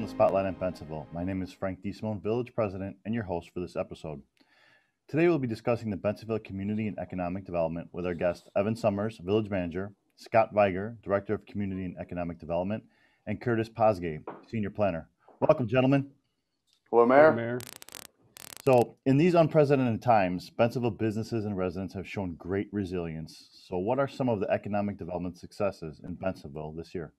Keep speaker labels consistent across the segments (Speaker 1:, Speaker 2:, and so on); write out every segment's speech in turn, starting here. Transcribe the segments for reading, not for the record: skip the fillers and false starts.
Speaker 1: Spotlight on Bensenville. My name is Frank DeSimone, Village President, and your host for this episode. Today we'll be discussing the Bensenville Community and Economic Development with our guest Evan Summers, Village Manager, Scott Viger, Director of Community and Economic Development, and Curtis Posgay, Senior Planner. Welcome, gentlemen.
Speaker 2: Hello, Mayor.
Speaker 3: Hello, Mayor.
Speaker 1: So, in these unprecedented times, Bensenville businesses and residents have shown great resilience. So, what are some of the economic development successes in Bensenville this year?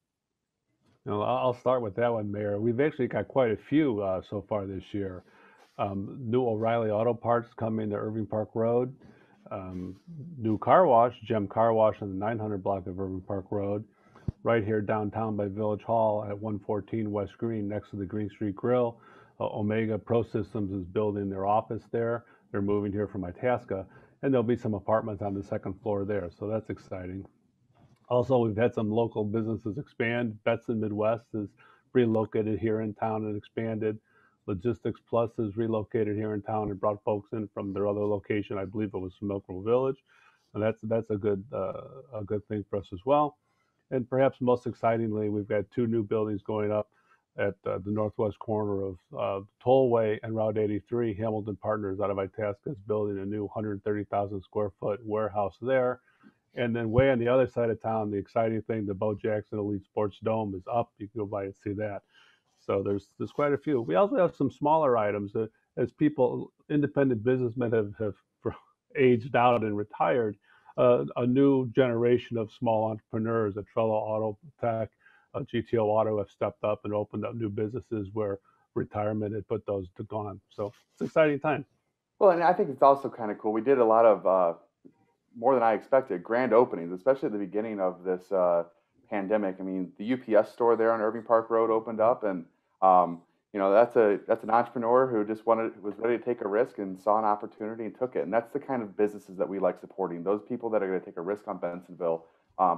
Speaker 3: I'll start with that one, Mayor. We've actually got quite a few so far this year. New O'Reilly Auto Parts coming to Irving Park Road. New car wash, Gem Car Wash on the 900 block of Irving Park Road. Right here downtown by Village Hall at 114 West Green next to the Green Street Grill. Omega Pro Systems is building their office there. They're moving here from Itasca, and there'll be some apartments on the second floor there, so that's exciting. Also, we've had some local businesses expand. Betsville Midwest is relocated here in town and expanded. Logistics Plus is relocated here in town and brought folks in from their other location. I believe it was from Milk Grove Village, and that's a good thing for us as well. And perhaps most excitingly, we've got two new buildings going up at the northwest corner of Tollway and Route 83. Hamilton Partners out of Itasca is building a new 130,000 square foot warehouse there. And then way on the other side of town, the exciting thing, the Bo Jackson Elite Sports Dome is up. You can go by and see that. So there's quite a few. We also have some smaller items as people, independent businessmen have aged out and retired. A new generation of small entrepreneurs at Trello Auto Tech, GTO Auto have stepped up and opened up new businesses where retirement had put those to gone. So it's an exciting time.
Speaker 2: Well, and I think it's also kind of cool. We did a lot of more than I expected grand openings, especially at the beginning of this pandemic. I mean, the UPS store there on Irving Park Road opened up, and that's an entrepreneur who just was ready to take a risk and saw an opportunity and took it. And that's the kind of businesses that we like supporting. Those people that are going to take a risk on Bensenville,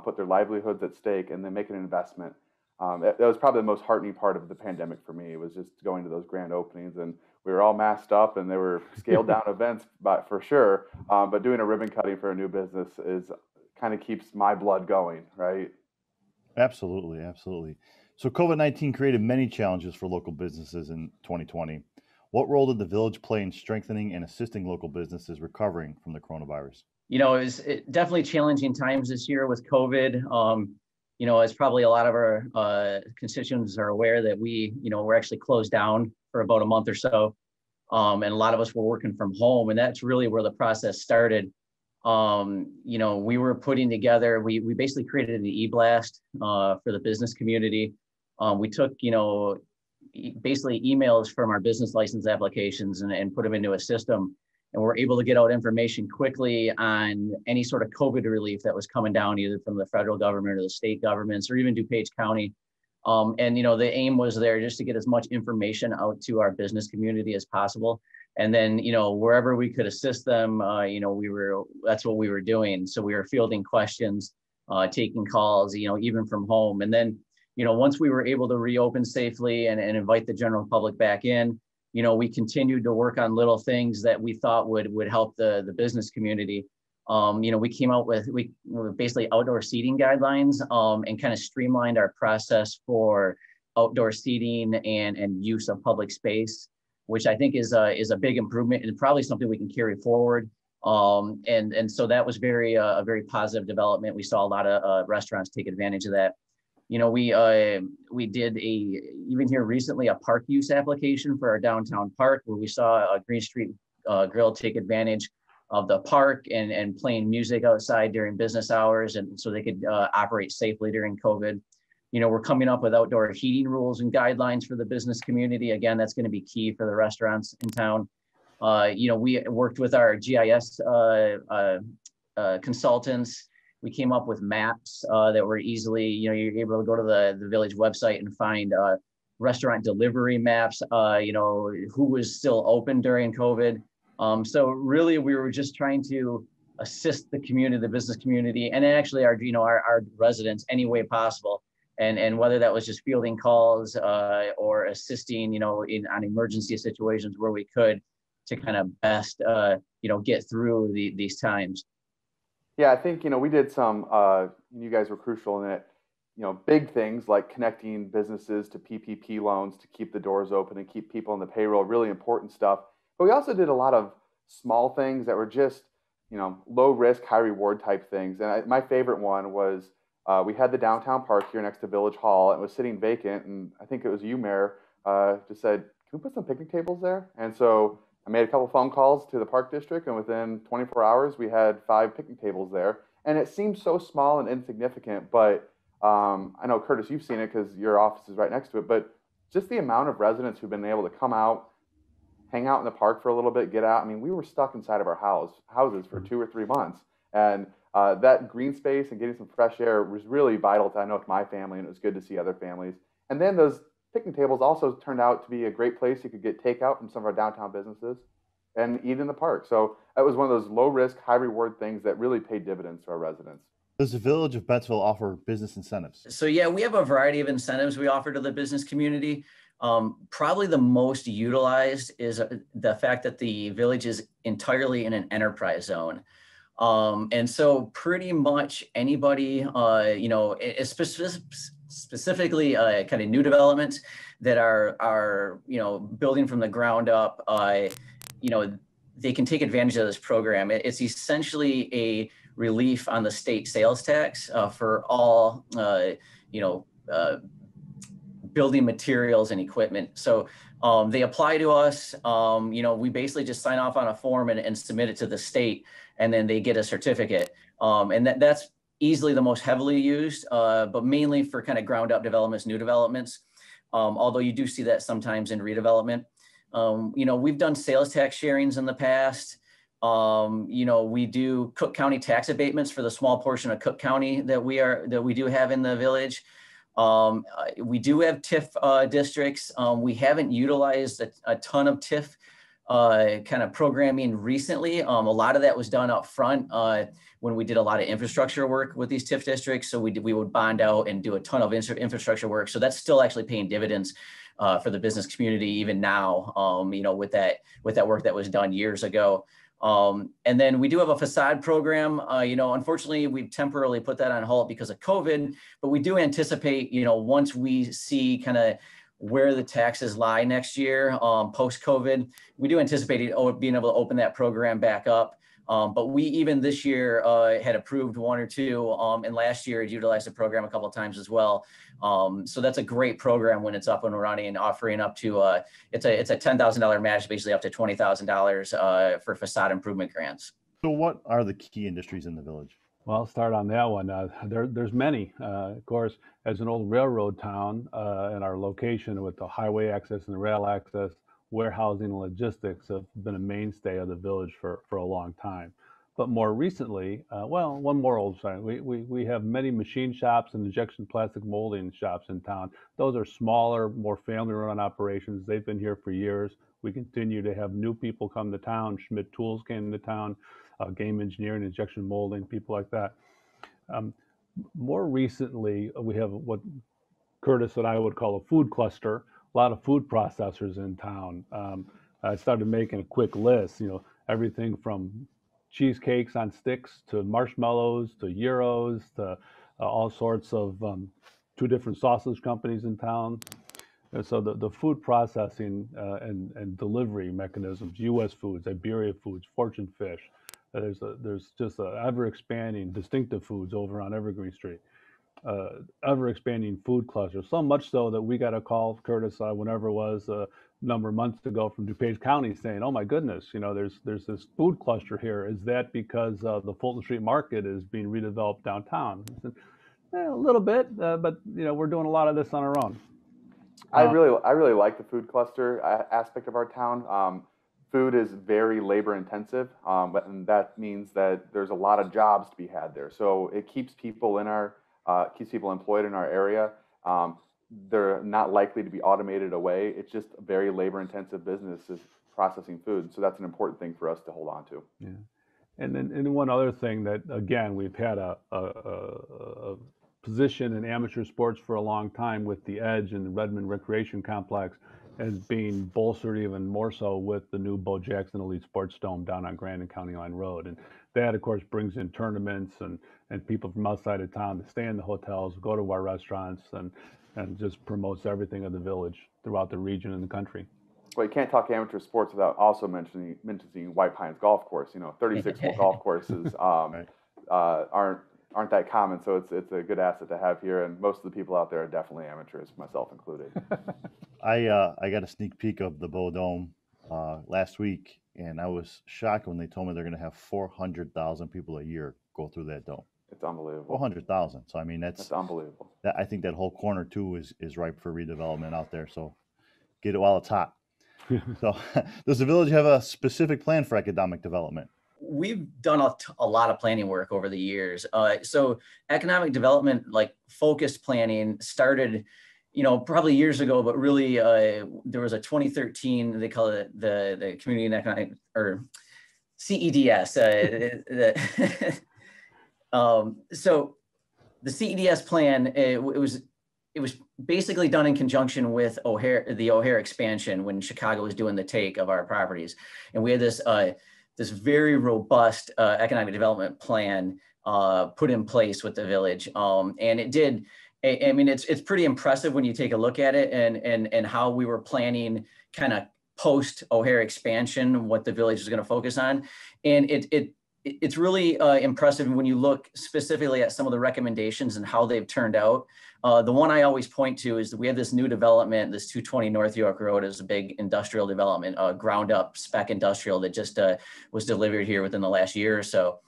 Speaker 2: put their livelihoods at stake, and then make an investment. That was probably the most heartening part of the pandemic for me. It was just going to those grand openings, and we were all masked up, and they were scaled down events, but for sure. But doing a ribbon cutting for a new business kind of keeps my blood going, right?
Speaker 1: Absolutely, absolutely. So COVID-19 created many challenges for local businesses in 2020. What role did the village play in strengthening and assisting local businesses recovering from the coronavirus?
Speaker 4: It was definitely challenging times this year with COVID. As probably a lot of our constituents are aware that we're actually closed down for about a month or so. And a lot of us were working from home, and that's really where the process started. We were putting together, we basically created an e-blast for the business community. We took, basically emails from our business license applications and put them into a system. And we're able to get out information quickly on any sort of COVID relief that was coming down either from the federal government or the state governments or even DuPage County. The aim was there just to get as much information out to our business community as possible. And then, wherever we could assist them, that's what we were doing. So we were fielding questions, taking calls, even from home. And then, once we were able to reopen safely and invite the general public back in, we continued to work on little things that we thought would help the business community. We came out with basically outdoor seating guidelines and kind of streamlined our process for outdoor seating and use of public space, which I think is a big improvement and probably something we can carry forward. And so that was a very positive development. We saw a lot of restaurants take advantage of that. We did even here recently a park use application for our downtown park where we saw a Green Street Grill take advantage of the park and playing music outside during business hours, and so they could operate safely during COVID. We're coming up with outdoor heating rules and guidelines for the business community. Again, that's going to be key for the restaurants in town. We worked with our GIS consultants. We came up with maps that were easily, you're able to go to the village website and find restaurant delivery maps, who was still open during COVID. So really, we were just trying to assist the community, the business community, and actually our residents any way possible. And whether that was just fielding calls or assisting, on emergency situations where we could to kind of best, get through these times.
Speaker 2: Yeah, I think, we did some, you guys were crucial in it. big things like connecting businesses to PPP loans to keep the doors open and keep people on the payroll, really important stuff. But we also did a lot of small things that were just, low risk, high reward type things. And my favorite one was we had the downtown park here next to Village Hall, and it was sitting vacant. And I think it was you, Mayor, just said, can we put some picnic tables there? And so I made a couple phone calls to the park district, and within 24 hours, we had 5 picnic tables there. And it seemed so small and insignificant, but I know, Curtis, you've seen it because your office is right next to it, but just the amount of residents who've been able to come out, hang out in the park for a little bit, get out. I mean, we were stuck inside of our houses for 2 or 3 months. And that green space and getting some fresh air was really vital to, I know, with my family, and it was good to see other families. And then those picnic tables also turned out to be a great place you could get takeout from some of our downtown businesses and eat in the park. So that was one of those low risk, high reward things that really paid dividends to our residents.
Speaker 1: Does the village of Betsville offer business incentives?
Speaker 4: So yeah, we have a variety of incentives we offer to the business community. Probably the most utilized is the fact that the village is entirely in an enterprise zone. And so pretty much anybody, specifically kind of new developments that are building from the ground up, they can take advantage of this program. It's essentially a relief on the state sales tax for all, building materials and equipment. So they apply to us. We basically just sign off on a form and submit it to the state, and then they get a certificate. And that's easily the most heavily used, but mainly for kind of ground up developments, new developments. Although you do see that sometimes in redevelopment. We've done sales tax sharings in the past. We do Cook County tax abatements for the small portion of Cook County that we do have in the village. We do have TIF districts. We haven't utilized a ton of TIF kind of programming recently. A lot of that was done up front when we did a lot of infrastructure work with these TIF districts. So we would bond out and do a ton of infrastructure work. So that's still actually paying dividends for the business community even now, with that work that was done years ago. And then we do have a facade program. Unfortunately, we've temporarily put that on hold because of COVID, but we do anticipate, once we see kind of where the taxes lie next year, post-COVID, we do anticipate being able to open that program back up. But we even this year had approved 1 or 2, and last year had utilized the program a couple of times as well. So that's a great program when it's up and running, and offering up to it's a $10,000 match, basically up to $20,000 for facade improvement grants.
Speaker 1: So what are the key industries in the village?
Speaker 3: Well, I'll start on that one. There's many. Of course, as an old railroad town, and our location with the highway access and the rail access, warehousing and logistics have been a mainstay of the village for a long time. But more recently, one more old sign. We have many machine shops and injection plastic molding shops in town. Those are smaller, more family-run operations. They've been here for years. We continue to have new people come to town. Schmidt Tools came to town, game engineering, injection molding, people like that. More recently, we have what Curtis and I would call a food cluster. A lot of food processors in town. I started making a quick list, everything from cheesecakes on sticks to marshmallows to gyros to all sorts of 2 different sausage companies in town. And so the food processing and delivery mechanisms, U.S. Foods, Iberia Foods, Fortune Fish, there's just a ever expanding distinctive foods over on Evergreen Street. Ever expanding food cluster, so much so that we got a call, Curtis, whenever it was a number of months ago, from DuPage County saying, "Oh my goodness, there's this food cluster here. Is that because the Fulton Street Market is being redeveloped downtown?" I said, a little bit, but we're doing a lot of this on our own.
Speaker 2: I really like the food cluster aspect of our town. Food is very labor intensive, and that means that there's a lot of jobs to be had there. So it keeps people employed in our area. They're not likely to be automated away. It's just a very labor-intensive business is processing food. So that's an important thing for us to hold on to.
Speaker 3: Yeah, and one other thing that, again, we've had a position in amateur sports for a long time with the Edge and the Redmond Recreation Complex. is being bolstered even more so with the new Bo Jackson Elite Sports Dome down on Grand and County Line Road. And that, of course, brings in tournaments and people from outside of town to stay in the hotels, go to our restaurants, and just promotes everything of the village throughout the region and the country.
Speaker 2: Well, you can't talk amateur sports without also mentioning White Pines Golf Course. 36-hole golf courses
Speaker 1: Right.
Speaker 2: aren't that common, so it's a good asset to have here. And most of the people out there are definitely amateurs, myself included.
Speaker 1: I got a sneak peek of the Bow Dome last week, and I was shocked when they told me they're going to have 400,000 people a year go through that dome.
Speaker 2: It's unbelievable.
Speaker 1: 400,000. So I mean,
Speaker 2: That's unbelievable.
Speaker 1: I think that whole corner too is ripe for redevelopment out there. So get it while it's hot. So does the village have a specific plan for economic development?
Speaker 4: We've done a lot of planning work over the years. So economic development, like focused planning, started, probably years ago, but really there was a 2013, they call it the Community and Economic, or CEDS. So the CEDS plan, it was basically done in conjunction with the O'Hare expansion when Chicago was doing the take of our properties. And we had this very robust economic development plan put in place with the village. And it did, I mean, it's pretty impressive when you take a look at it and how we were planning kind of post O'Hare expansion, what the village is going to focus on. And it's really impressive when you look specifically at some of the recommendations and how they've turned out. The one I always point to is that we have this new development, this 220 North York Road is a big industrial development, ground up spec industrial that just was delivered here within the last year or so.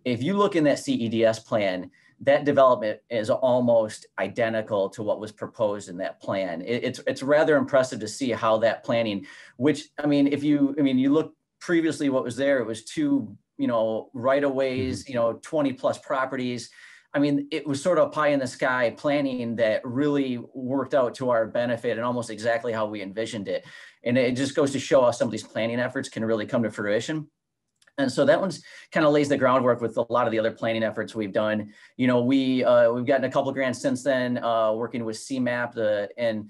Speaker 4: If you look in that CEDS plan, that development is almost identical to what was proposed in that plan. It's rather impressive to see how that planning, which, I mean, you look previously what was there, it was two, right-of-ways, 20 plus properties. I mean, it was sort of pie in the sky planning that really worked out to our benefit and almost exactly how we envisioned it. And it just goes to show how some of these planning efforts can really come to fruition. And so that one's kind of lays the groundwork with a lot of the other planning efforts we've done. We've gotten a couple of grants since then, working with CMAP and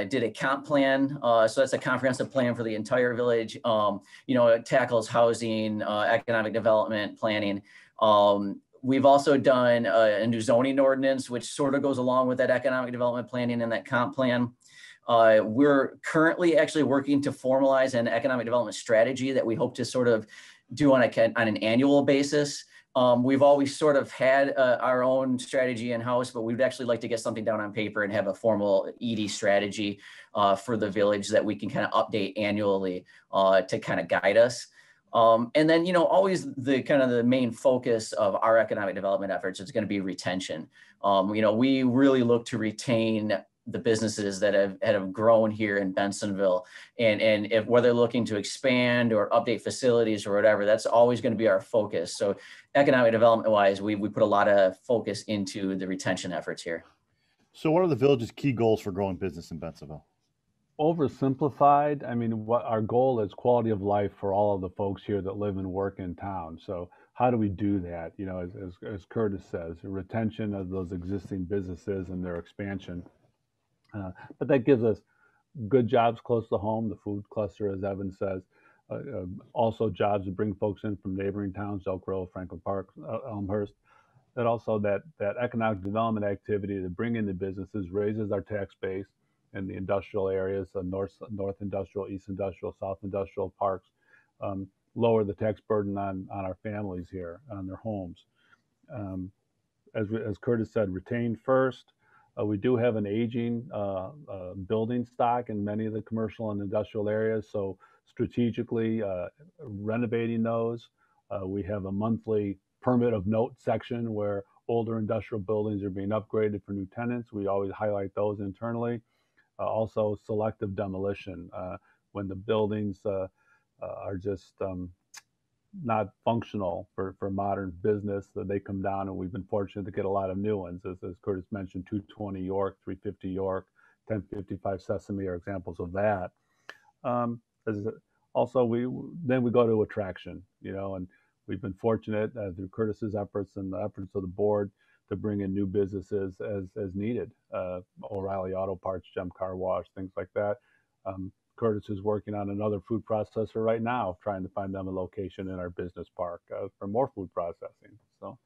Speaker 4: did a comp plan. So that's a comprehensive plan for the entire village. It tackles housing, economic development planning. We've also done a new zoning ordinance, which sort of goes along with that economic development planning and that comp plan. We're currently actually working to formalize an economic development strategy that we hope to sort of do on an annual basis. We've always sort of had our own strategy in-house, but we'd actually like to get something down on paper and have a formal ED strategy for the village that we can kind of update annually to kind of guide us. And then, always the kind of the main focus of our economic development efforts is going to be retention. We really look to retain the businesses that have grown here in Bensonville, and if whether looking to expand or update facilities or whatever, that's always going to be our focus. So economic development wise, we put a lot of focus into the retention efforts here.
Speaker 1: So what are the village's key goals for growing business in Bensonville?
Speaker 3: Oversimplified, I mean, what our goal is quality of life for all of the folks here that live and work in town. So how do we do that? As Curtis says, retention of those existing businesses and their expansion. But that gives us good jobs close to home, the food cluster, as Evan says. Also jobs to bring folks in from neighboring towns, Elk Grove, Franklin Park, Elmhurst. That also that economic development activity to bring in the businesses raises our tax base in the industrial areas, north industrial, east industrial, south industrial parks, lower the tax burden on our families here, on their homes. As Curtis said, retain first. We do have an aging building stock in many of the commercial and industrial areas, so strategically renovating those. We have a monthly permit of note section where older industrial buildings are being upgraded for new tenants. We always highlight those internally. Also selective demolition when the buildings are just not functional for modern business, that they come down, and we've been fortunate to get a lot of new ones, as Curtis mentioned. 220 York, 350 York, 1055 Sesame are examples of that. Also, we go to attraction, and we've been fortunate through Curtis's efforts and the efforts of the board to bring in new businesses as needed. O'Reilly Auto Parts, Gem Car Wash, things like that. Curtis is working on another food processor right now, trying to find them a location in our business park for more food processing. So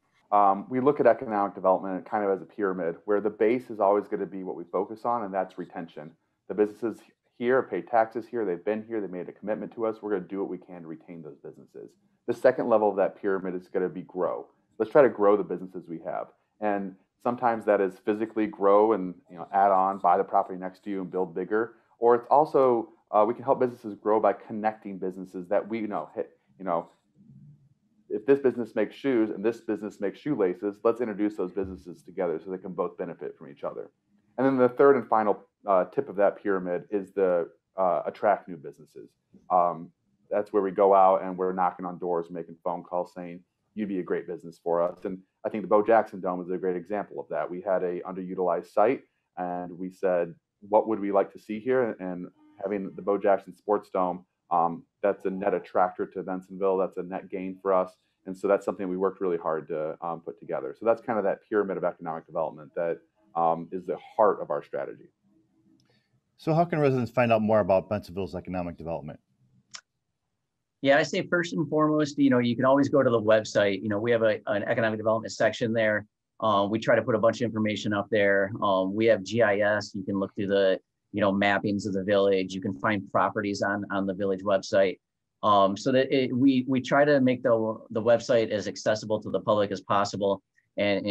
Speaker 2: we look at economic development kind of as a pyramid, where the base is always going to be what we focus on, and that's retention. The businesses here pay taxes here, they've been here, they made a commitment to us. We're going to do what we can to retain those businesses. The second level of that pyramid is going to be grow. Let's try to grow the businesses we have. And sometimes that is physically grow and add on, buy the property next to you and build bigger. Or it's also we can help businesses grow by connecting businesses that we know. If this business makes shoes and this business makes shoelaces, let's introduce those businesses together so they can both benefit from each other. And then the third and final tip of that pyramid is the attract new businesses. That's where we go out and we're knocking on doors, making phone calls saying, you'd be a great business for us. And I think the Bo Jackson Dome is a great example of that. We had a underutilized site and we said, what would we like to see here? And having the Bo Jackson Sports Dome, that's a net attractor to Bensenville. That's a net gain for us. And so that's something we worked really hard to put together. So that's kind of that pyramid of economic development that is the heart of our strategy.
Speaker 1: So how can residents find out more about Bensonville's economic development?
Speaker 4: Yeah, I say first and foremost, you can always go to the website. We have an economic development section there. We try to put a bunch of information up there. We have GIS. You can look through the, mappings of the village. You can find properties on the village website. So that we try to make the website as accessible to the public as possible, and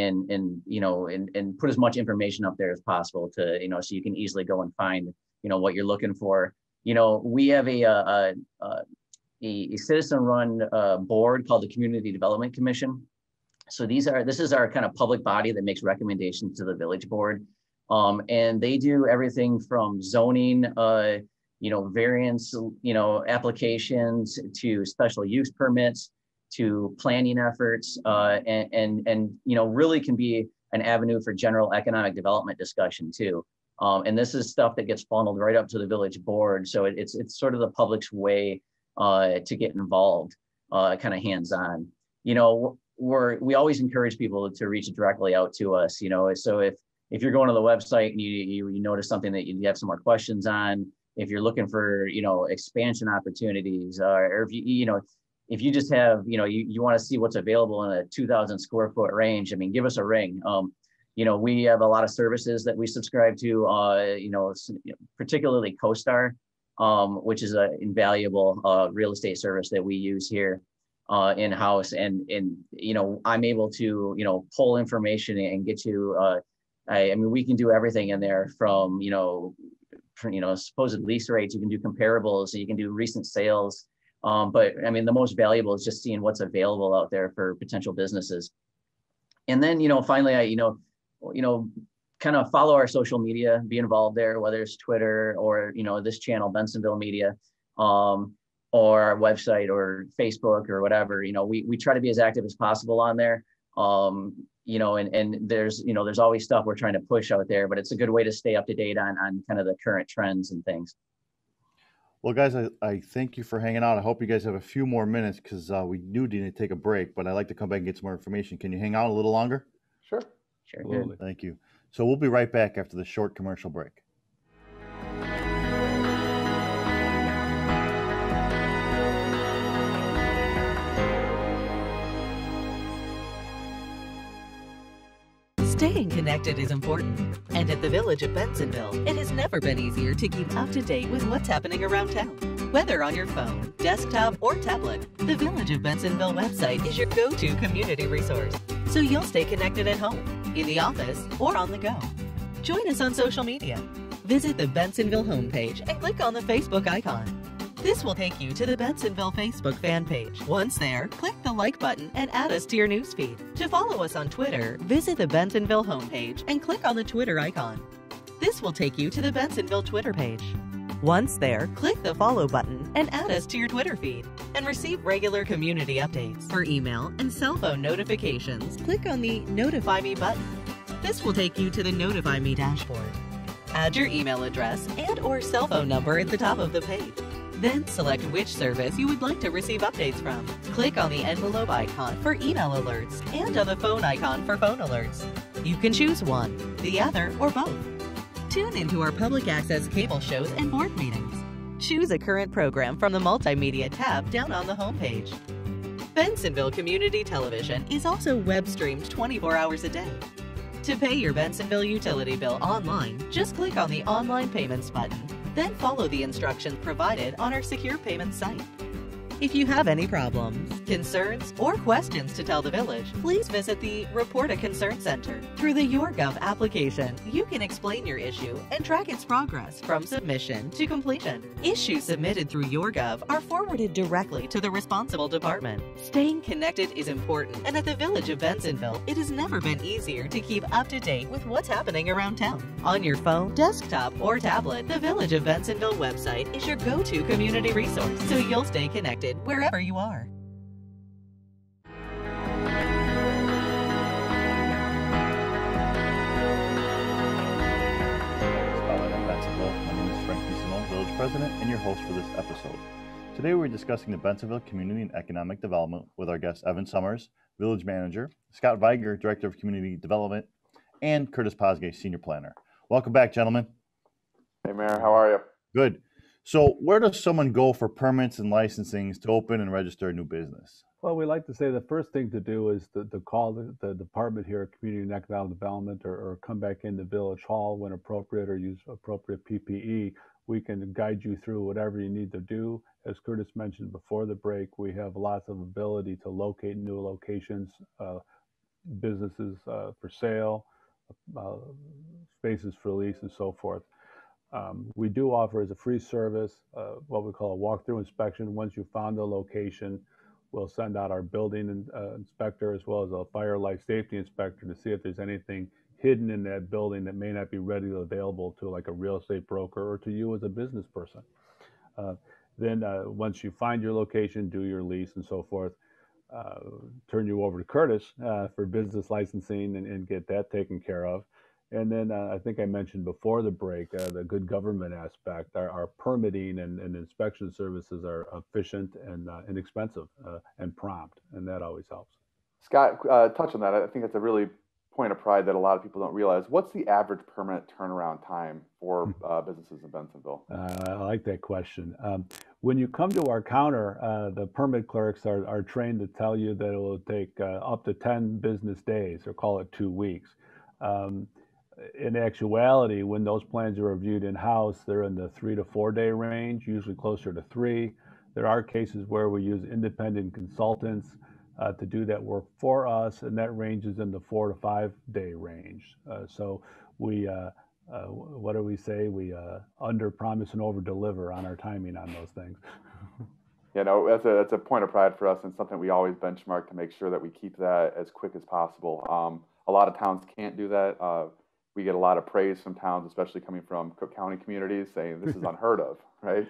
Speaker 4: put as much information up there as possible to, so you can easily go and find, what you're looking for. We have a citizen-run board called the Community Development Commission. So this is our kind of public body that makes recommendations to the village board. And they do everything from zoning, variance, applications to special use permits to planning efforts, and really can be an avenue for general economic development discussion too. And this is stuff that gets funneled right up to the village board. So it's sort of the public's way to get involved, kind of hands-on. We always encourage people to reach directly out to us. So if you're going to the website and you notice something that you have some more questions on, if you're looking for expansion opportunities, or if you just have you want to see what's available in a 2,000 square foot range, give us a ring. We have a lot of services that we subscribe to, particularly CoStar, which is an invaluable real estate service that we use here in-house. And I'm able to, pull information and get you, we can do everything in there from, supposed lease rates. You can do comparables, you can do recent sales. But the most valuable is just seeing what's available out there for potential businesses. And then, finally, kind of follow our social media, be involved there, whether it's Twitter or, this channel, Bensonville Media, or our website or Facebook or whatever. We try to be as active as possible on there. And there's always stuff we're trying to push out there, but it's a good way to stay up to date on kind of the current trends and things.
Speaker 1: Well, guys, I thank you for hanging out. I hope you guys have a few more minutes because we do need to take a break, but I'd like to come back and get some more information. Can you hang out a little longer?
Speaker 2: Sure.
Speaker 4: Good.
Speaker 1: Thank you. So we'll be right back after the short commercial break.
Speaker 5: Staying connected is important, and at the Village of Bensonville, it has never been easier to keep up to date with what's happening around town. Whether on your phone, desktop, or tablet, the Village of Bensonville website is your go-to community resource, so you'll stay connected at home, in the office, or on the go. Join us on social media. Visit the Bensonville homepage and click on the Facebook icon. This will take you to the Bensonville Facebook fan page. Once there, click the like button and add us to your newsfeed. To follow us on Twitter, visit the Bensonville homepage and click on the Twitter icon. This will take you to the Bensonville Twitter page. Once there, click the follow button and add us to your Twitter feed and receive regular community updates. For email and cell phone notifications, click on the Notify Me button. This will take you to the Notify Me dashboard. Add your email address and/or cell phone number at the top of the page. Then select which service you would like to receive updates from. Click on the envelope icon for email alerts and on the phone icon for phone alerts. You can choose one, the other, or both. Tune into our public access cable shows and board meetings. Choose a current program from the Multimedia tab down on the homepage. Bensonville Community Television is also web streamed 24 hours a day. To pay your Bensonville utility bill online, just click on the Online Payments button, then follow the instructions provided on our secure payments site. If you have any problems, concerns, or questions to tell the village, please visit the Report a Concern Center. Through the YourGov application, you can explain your issue and track its progress from submission to completion. Issues submitted through YourGov are forwarded directly to the responsible department. Staying connected is important, and at the Village of Bensonville, it has never been easier to keep up to date with what's happening around town. On your phone, desktop, or tablet, the Village of Bensonville website is your go-to community resource, so you'll stay connected wherever you are.
Speaker 1: Spotlight on Betsville. My name is Frank DeSimone, Village President, and your host for this episode. Today we're discussing the Bensenville Community and Economic Development with our guest Evan Summers, Village Manager, Scott Viger, Director of Community Development, and Curtis Posgay, Senior Planner. Welcome back, gentlemen.
Speaker 2: Hey, Mayor, how are you?
Speaker 1: Good. So where does someone go for permits and licensings to open and register a new business?
Speaker 3: Well, we like to say the first thing to do is to call the department here, Community and Economic Development, or come back into Village Hall when appropriate, or use appropriate PPE. We can guide you through whatever you need to do. As Curtis mentioned before the break, we have lots of ability to locate new locations, businesses for sale, spaces for lease, and so forth. We do offer as a free service what we call a walkthrough inspection. Once you found the location, we'll send out our building inspector as well as a fire life safety inspector to see if there's anything hidden in that building that may not be readily available to like a real estate broker or to you as a business person. Then once you find your location, do your lease and so forth, turn you over to Curtis for business licensing and get that taken care of. And then I think I mentioned before the break, the good government aspect. Our permitting and inspection services are efficient and inexpensive and prompt, and that always helps.
Speaker 2: Scott, touch on that. I think it's a really point of pride that a lot of people don't realize. What's the average permit turnaround time for businesses in Bensonville?
Speaker 3: I like that question. When you come to our counter, the permit clerks are trained to tell you that it will take up to 10 business days, or call it 2 weeks. In actuality, when those plans are reviewed in-house, they're in the 3 to 4 day range, usually closer to 3. There are cases where we use independent consultants to do that work for us, and that ranges in the 4 to 5 day range. So we, what do we say? We under promise and over deliver on our timing on those things.
Speaker 2: You know, that's a point of pride for us, and something we always benchmark to make sure that we keep that as quick as possible. A lot of towns can't do that. We get a lot of praise from towns, especially coming from Cook County communities, saying this is unheard of, right?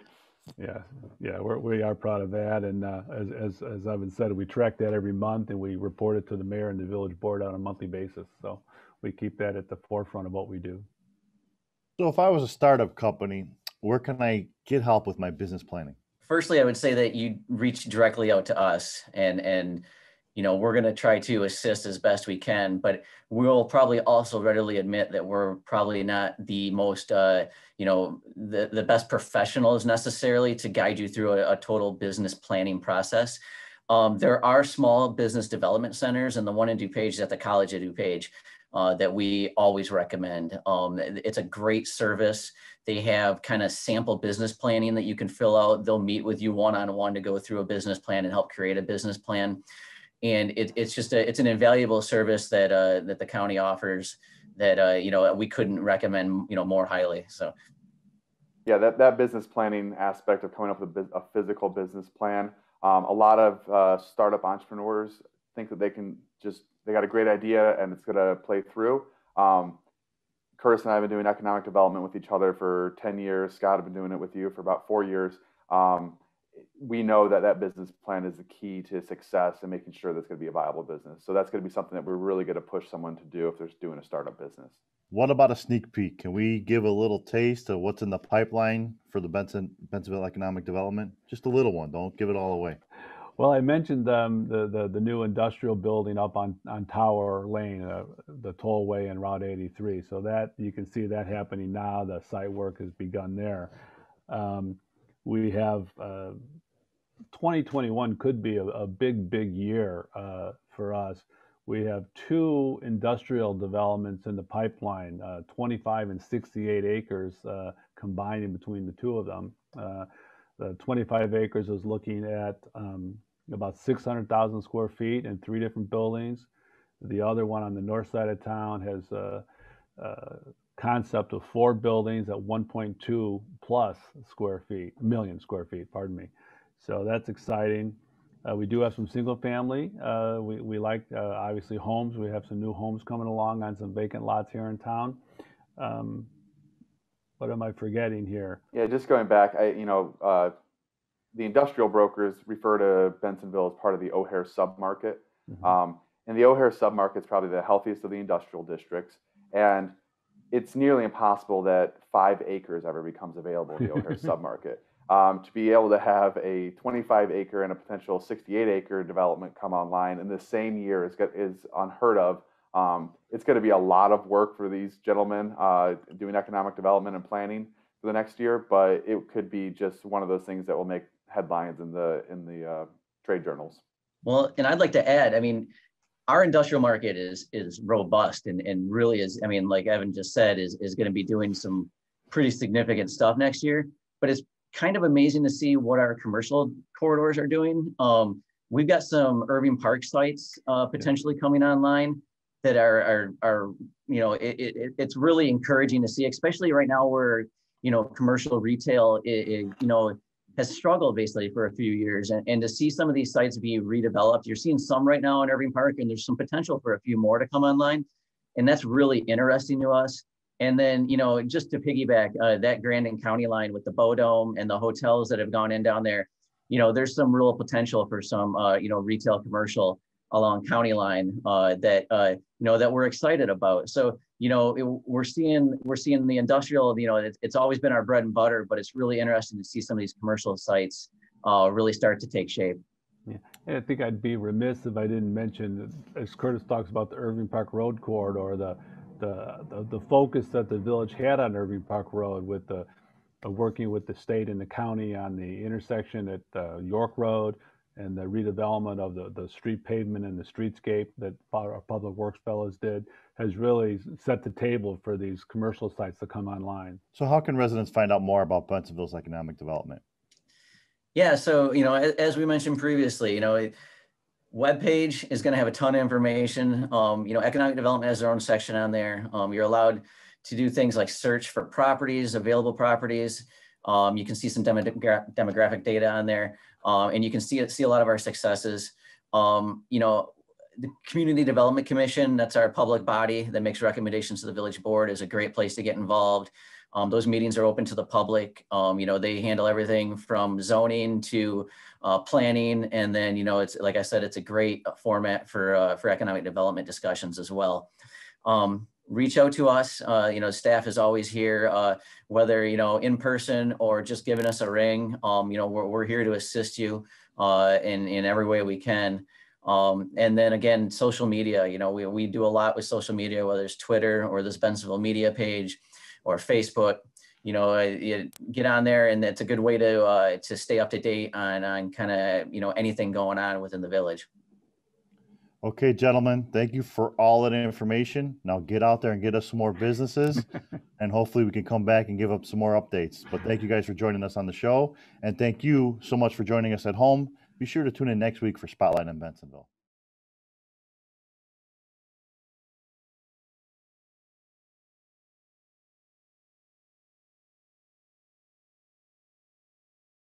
Speaker 3: Yeah, we are proud of that, and as Evan said, we track that every month, and we report it to the mayor and the village board on a monthly basis. So we keep that at the forefront of what we do.
Speaker 1: So if I was a startup company, where can I get help with my business planning?
Speaker 4: Firstly, I would say that you reach directly out to us, and you know, we're going to try to assist as best we can, but we'll probably also readily admit that we're probably not the most, the best professionals necessarily to guide you through a total business planning process. There are small business development centers, and the one in DuPage is at the College of DuPage that we always recommend. It's a great service. They have kind of sample business planning that you can fill out. They'll meet with you one-on-one to go through a business plan and help create a business plan. And it's an invaluable service that that the county offers that we couldn't recommend more highly. So
Speaker 2: yeah, that business planning aspect of coming up with a physical business plan. A lot of startup entrepreneurs think that they got a great idea and it's going to play through. Curtis and I have been doing economic development with each other for 10 years. Scott, I've been doing it with you for about 4 years. We know that business plan is the key to success and making sure that's going to be a viable business. So that's going to be something that we're really going to push someone to do if they're doing a startup business.
Speaker 1: What about a sneak peek? Can we give a little taste of what's in the pipeline for the Bensonville Economic Development? Just a little one. Don't give it all away.
Speaker 3: Well, I mentioned the new industrial building up on Tower Lane, the tollway and Route 83. So that you can see that happening now. The site work has begun there. we have 2021 could be a big year for us. We have two industrial developments in the pipeline, 25 and 68 acres combining between the two of them. The 25 acres is looking at about 600,000 square feet and three different buildings. The other one on the north side of town has a concept of four buildings at 1.2 plus million square feet, pardon me. So that's exciting. We do have some single family. We like, obviously, homes. We have some new homes coming along on some vacant lots here in town. What am I forgetting here?
Speaker 2: Yeah, just going back, the industrial brokers refer to Bensonville as part of the O'Hare submarket. Mm-hmm. And the O'Hare submarket is probably the healthiest of the industrial districts. And it's nearly impossible that 5 acres ever becomes available in the O'Hare submarket. To be able to have a 25 acre and a potential 68 acre development come online in the same year is unheard of. It's going to be a lot of work for these gentlemen doing economic development and planning for the next year, but it could be just one of those things that will make headlines in the trade journals.
Speaker 4: Well, and I'd like to add, I mean, our industrial market is robust and really is, I mean, like Evan just said, is going to be doing some pretty significant stuff next year, but it's kind of amazing to see what our commercial corridors are doing. We've got some Irving Park sites potentially coming online that are it's really encouraging to see, especially right now where, commercial retail, has struggled basically for a few years, and to see some of these sites be redeveloped. You're seeing some right now in Irving Park, and there's some potential for a few more to come online. And that's really interesting to us. And then, just to piggyback that Grandin County line with the Bodome and the hotels that have gone in down there, there's some real potential for some, retail commercial along county line that we're excited about. So, we're seeing the industrial, it's always been our bread and butter, but it's really interesting to see some of these commercial sites really start to take shape.
Speaker 3: Yeah, and I think I'd be remiss if I didn't mention, as Curtis talks about the Irving Park Road corridor, the focus that the village had on Irving Park Road with the working with the state and the county on the intersection at York Road and the redevelopment of the street pavement and the streetscape that our public works fellows did has really set the table for these commercial sites to come online.
Speaker 1: So how can residents find out more about Bensonville's economic development?
Speaker 4: Yeah, so, as we mentioned previously, webpage is going to have a ton of information. Economic development has their own section on there. You're allowed to do things like search for properties, available properties. You can see some demographic data on there, and you can see a lot of our successes. The Community Development Commission, that's our public body that makes recommendations to the village board, is a great place to get involved. Those meetings are open to the public. They handle everything from zoning to planning, and then it's, like I said, it's a great format for economic development discussions as well. Reach out to us. Staff is always here, whether in person or just giving us a ring. We're here to assist you in every way we can. And then again, social media. We do a lot with social media, whether it's Twitter or this Bensonville media page or Facebook. Get on there, and it's a good way to stay up to date on kind of anything going on within the village.
Speaker 1: Okay, gentlemen, thank you for all that information. Now get out there and get us some more businesses, and hopefully we can come back and give up some more updates. But thank you guys for joining us on the show, and thank you so much for joining us at home. Be sure to tune in next week for Spotlight in Bensonville.